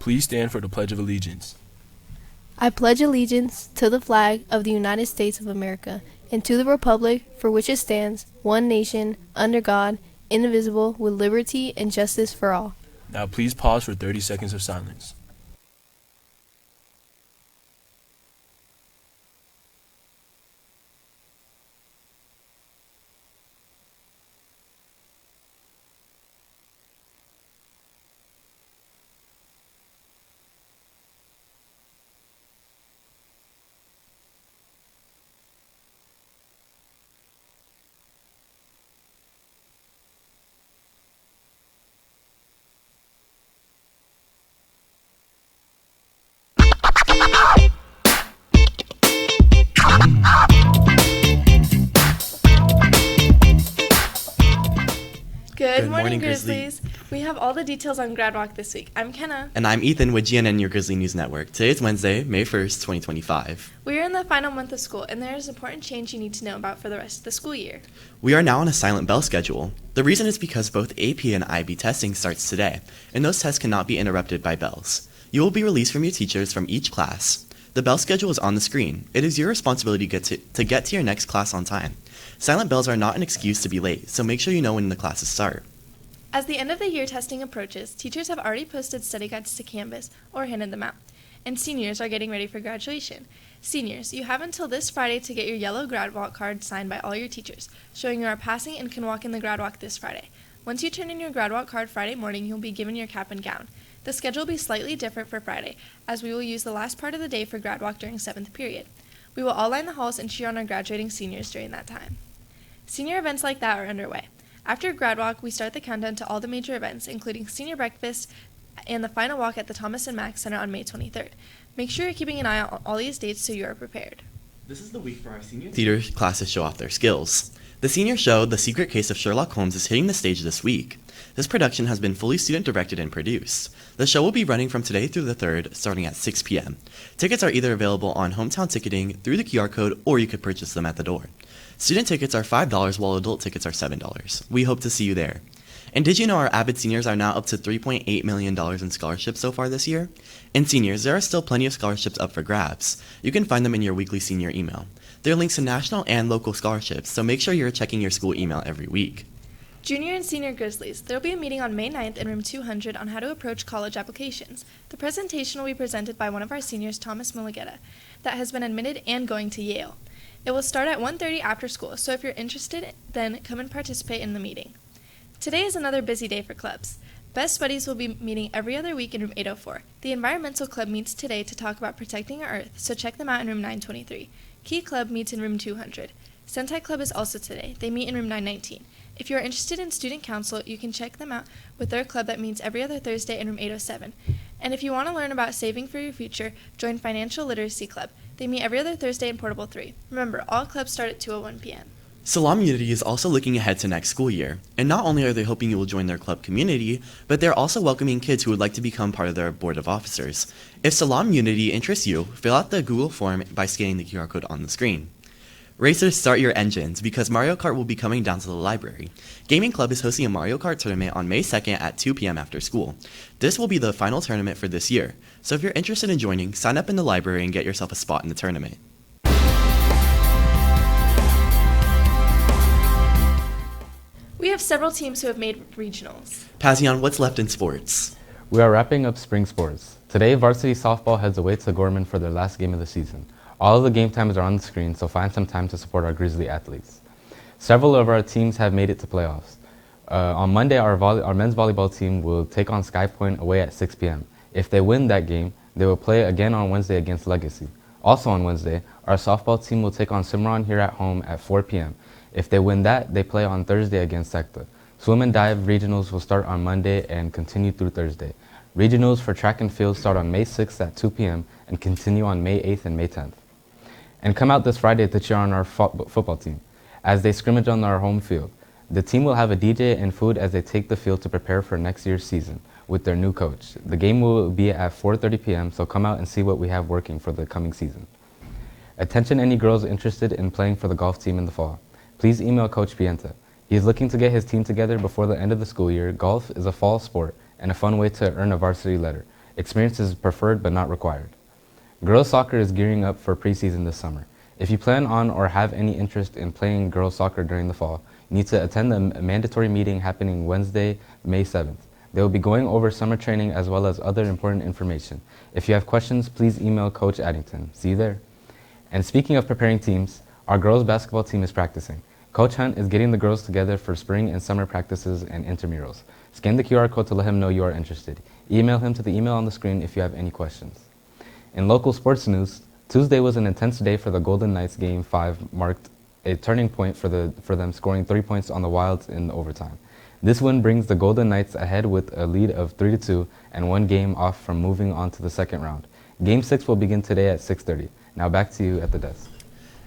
Please stand for the Pledge of Allegiance. I pledge allegiance to the flag of the United States of America and to the republic for which it stands, one nation, under God, indivisible, with liberty and justice for all. Now please pause for 30 seconds of silence. Good morning, Grizzlies. We have all the details on Grad Walk this week. I'm Kenna. And I'm Ethan with GNN, your Grizzly News Network. Today is Wednesday, May 1st, 2025. We are in the final month of school, and there is an important change you need to know about for the rest of the school year. We are now on a silent bell schedule. The reason is because both AP and IB testing starts today, and those tests cannot be interrupted by bells. You will be released from your teachers from each class. The bell schedule is on the screen. It is your responsibility to get to your next class on time. Silent bells are not an excuse to be late, so make sure you know when the classes start. As the end of the year testing approaches, teachers have already posted study guides to Canvas or handed them out, and seniors are getting ready for graduation. Seniors, you have until this Friday to get your yellow Grad Walk card signed by all your teachers, showing you are passing and can walk in the Grad Walk this Friday. Once you turn in your Grad Walk card Friday morning, you'll be given your cap and gown. The schedule will be slightly different for Friday, as we will use the last part of the day for Grad Walk during 7th period. We will all line the halls and cheer on our graduating seniors during that time. Senior events like that are underway. After Grad Walk, we start the countdown to all the major events, including Senior Breakfast and the final walk at the Thomas & Mack Center on May 23rd. Make sure you're keeping an eye on all these dates so you are prepared. This is the week for our senior theater class to show off their skills. The senior show, The Secret Case of Sherlock Holmes, is hitting the stage this week. This production has been fully student-directed and produced. The show will be running from today through the 3rd, starting at 6 p.m. Tickets are either available on Hometown Ticketing through the QR code, or you could purchase them at the door. Student tickets are $5, while adult tickets are $7. We hope to see you there. And did you know our Avid seniors are now up to $3.8 million in scholarships so far this year? And seniors, there are still plenty of scholarships up for grabs. You can find them in your weekly senior email. There are links to national and local scholarships, so make sure you're checking your school email every week. Junior and Senior Grizzlies, there will be a meeting on May 9th in room 200 on how to approach college applications. The presentation will be presented by one of our seniors, Thomas Mulligetta, that has been admitted and going to Yale. It will start at 1:30 after school, so if you're interested, then come and participate in the meeting. Today is another busy day for clubs. Best Buddies will be meeting every other week in room 804. The Environmental Club meets today to talk about protecting our Earth, so check them out in room 923. Key Club meets in room 200. Sentai Club is also today. They meet in room 919. If you are interested in student council, you can check them out with their club that meets every other Thursday in room 807. And if you want to learn about saving for your future, join Financial Literacy Club. They meet every other Thursday in Portable 3. Remember, all clubs start at 2:01 p.m. Salam Unity is also looking ahead to next school year, and not only are they hoping you will join their club community, but they're also welcoming kids who would like to become part of their board of officers. If Salam Unity interests you, fill out the Google form by scanning the QR code on the screen. Racers, start your engines, because Mario Kart will be coming down to the library. Gaming Club is hosting a Mario Kart tournament on May 2nd at 2 p.m. after school. This will be the final tournament for this year, so if you're interested in joining, sign up in the library and get yourself a spot in the tournament. We have several teams who have made regionals. Pazian, what's left in sports? We are wrapping up spring sports. Today, varsity softball heads away to Gorman for their last game of the season. All of the game times are on the screen, so find some time to support our Grizzly athletes. Several of our teams have made it to playoffs. On Monday, our men's volleyball team will take on Sky Point away at 6 p.m. If they win that game, they will play again on Wednesday against Legacy. Also on Wednesday, our softball team will take on Cimarron here at home at 4 p.m. If they win that, they play on Thursday against Secta. Swim and dive regionals will start on Monday and continue through Thursday. Regionals for track and field start on May 6th at 2 p.m. and continue on May 8th and May 10th. And come out this Friday to cheer on our football team as they scrimmage on our home field. The team will have a DJ and food as they take the field to prepare for next year's season with their new coach. The game will be at 4:30 p.m., so come out and see what we have working for the coming season. Attention any girls interested in playing for the golf team in the fall. Please email Coach Pienta. He is looking to get his team together before the end of the school year. Golf is a fall sport and a fun way to earn a varsity letter. Experience is preferred but not required. Girls soccer is gearing up for preseason this summer. If you plan on or have any interest in playing girls soccer during the fall, you need to attend the mandatory meeting happening Wednesday, May 7th. They will be going over summer training as well as other important information. If you have questions, please email Coach Addington. See you there. And speaking of preparing teams, our girls basketball team is practicing. Coach Hunt is getting the girls together for spring and summer practices and intramurals. Scan the QR code to let him know you are interested. Email him to the email on the screen if you have any questions. In local sports news, Tuesday was an intense day for the Golden Knights. Game 5 marked a turning point for them, scoring 3 points on the Wilds in overtime. This win brings the Golden Knights ahead with a lead of 3-2 and 1 game off from moving on to the second round. Game 6 will begin today at 6:30. Now back to you at the desk.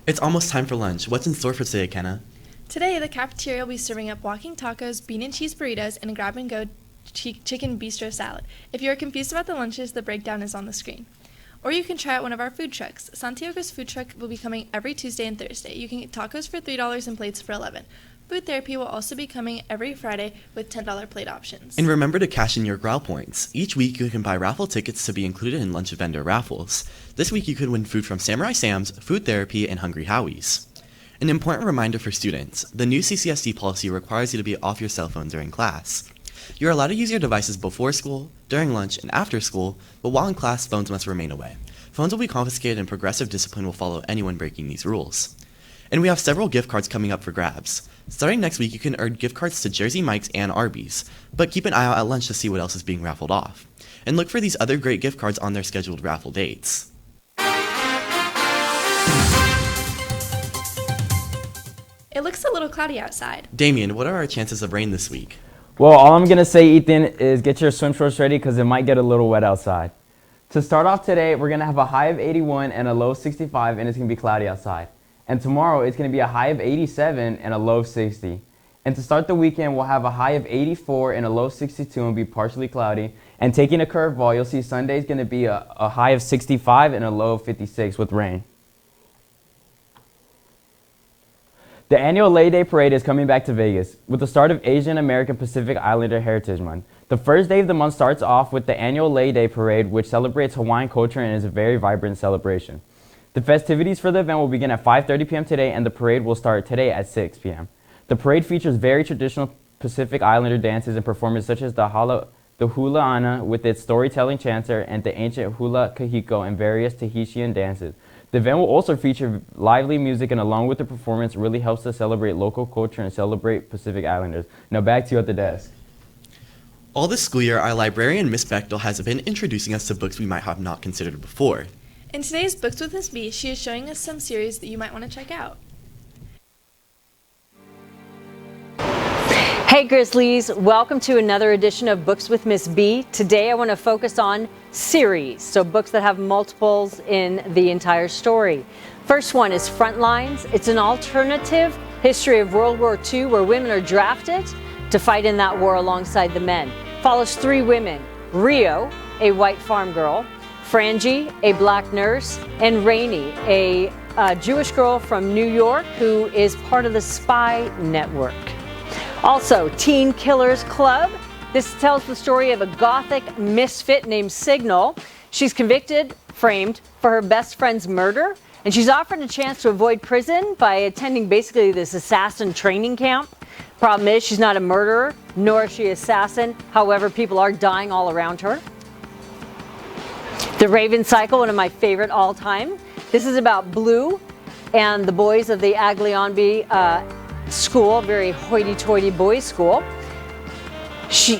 It's almost time for lunch. What's in store for today, Kenna? Today, the cafeteria will be serving up walking tacos, bean and cheese burritos, and a grab-and-go chicken bistro salad. If you are confused about the lunches, the breakdown is on the screen. Or you can try out one of our food trucks. Santiago's food truck will be coming every Tuesday and Thursday. You can get tacos for $3 and plates for $11. Food therapy will also be coming every Friday with $10 plate options. And remember to cash in your Growl points. Each week you can buy raffle tickets to be included in lunch vendor raffles. This week you could win food from Samurai Sam's, Food Therapy, and Hungry Howie's. An important reminder for students, the new CCSD policy requires you to be off your cell phone during class. You're allowed to use your devices before school, during lunch, and after school, but while in class, phones must remain away. Phones will be confiscated and progressive discipline will follow anyone breaking these rules. And we have several gift cards coming up for grabs. Starting next week, you can earn gift cards to Jersey Mike's and Arby's, but keep an eye out at lunch to see what else is being raffled off. And look for these other great gift cards on their scheduled raffle dates. It looks a little cloudy outside. Damien, what are our chances of rain this week? Well, all I'm going to say, Ethan, is get your swim shorts ready because it might get a little wet outside. To start off today, we're going to have a high of 81 and a low of 65, and it's going to be cloudy outside. And tomorrow, it's going to be a high of 87 and a low of 60. And to start the weekend, we'll have a high of 84 and a low of 62 and be partially cloudy. And taking a curveball, you'll see Sunday's going to be a high of 65 and a low of 56 with rain. The annual Labor Day Parade is coming back to Vegas with the start of Asian American Pacific Islander Heritage Month. The first day of the month starts off with the annual Labor Day Parade, which celebrates Hawaiian culture and is a very vibrant celebration. The festivities for the event will begin at 5:30 p.m. today, and the parade will start today at 6 p.m. The parade features very traditional Pacific Islander dances and performances such as the hula ana with its storytelling chanter and the ancient hula kahiko and various Tahitian dances. The event will also feature lively music, and along with the performance, really helps to celebrate local culture and celebrate Pacific Islanders. Now back to you at the desk. All this school year, our librarian, Miss Bechtel, has been introducing us to books we might have not considered before. In today's Books with Miss B, she is showing us some series that you might want to check out. Hey Grizzlies, welcome to another edition of Books with Miss B. Today I want to focus on series, so books that have multiples in the entire story. First one is Frontlines. It's an alternative history of World War II where women are drafted to fight in that war alongside the men. Follows 3 women, Rio, a white farm girl, Frangie, a black nurse, and Rainey, a Jewish girl from New York who is part of the spy network. Also, Teen Killers Club. This tells the story of a gothic misfit named Signal. She's framed for her best friend's murder, and she's offered a chance to avoid prison by attending basically this assassin training camp. Problem is, she's not a murderer, nor is she an assassin. However, people are dying all around her. The Raven Cycle, one of my favorite all time. This is about Blue and the boys of the Aglionby school, very hoity-toity boys school.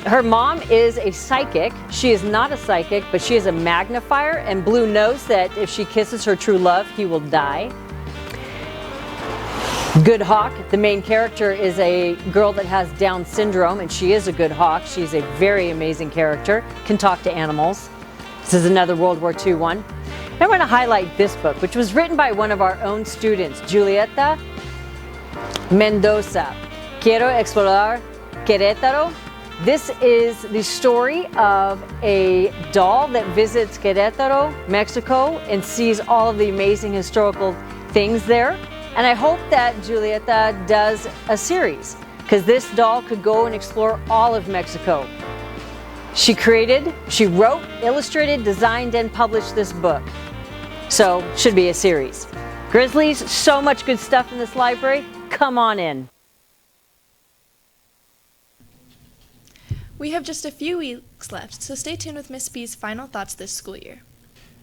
Her mom is a psychic. She is not a psychic, but she is a magnifier, and Blue knows that if she kisses her true love, he will die. Good Hawk, the main character is a girl that has Down syndrome, and she is a good hawk. She's a very amazing character, can talk to animals. This is another World War II one. I want to highlight this book, which was written by one of our own students, Julieta Mendoza. Quiero explorar Querétaro. This is the story of a doll that visits Querétaro, Mexico, and sees all of the amazing historical things there. And I hope that Julieta does a series, because this doll could go and explore all of Mexico. She wrote, illustrated, designed, and published this book. So, should be a series. Grizzlies, so much good stuff in this library. Come on in. We have just a few weeks left, so stay tuned with Miss B's final thoughts this school year.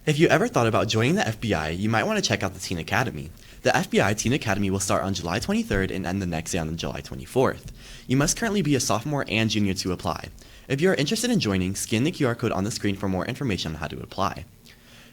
If you ever thought about joining the FBI, you might want to check out the Teen Academy. The FBI Teen Academy will start on July 23rd and end the next day on July 24th. You must currently be a sophomore and junior to apply. If you are interested in joining, scan the QR code on the screen for more information on how to apply.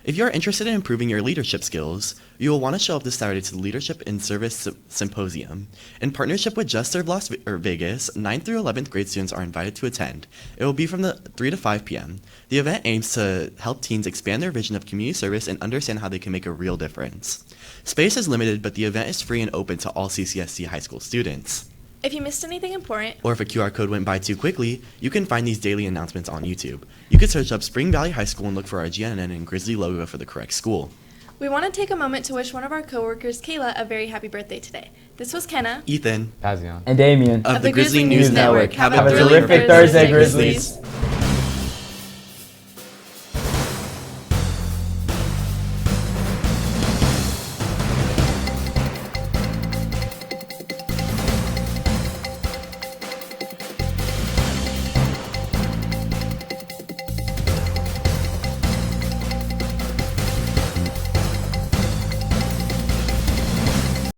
If you are interested in improving your leadership skills, you will want to show up this Saturday to the Leadership in Service Symposium. In partnership with Just Serve Las Vegas, 9th through 11th grade students are invited to attend. It will be from 3 to 5 p.m. The event aims to help teens expand their vision of community service and understand how they can make a real difference. Space is limited, but the event is free and open to all CCSC high school students. If you missed anything important, Or if a QR code went by too quickly, you can find these daily announcements on YouTube. You could search up Spring Valley High School and look for our GNN and Grizzly logo for the correct school. we want to take a moment to wish one of our coworkers, Kayla, a very happy birthday today. This was Kenna Ethan Pazion. And Damien. of the Grizzly News Network. Have Have a thrilling terrific Thursday, Grizzlies.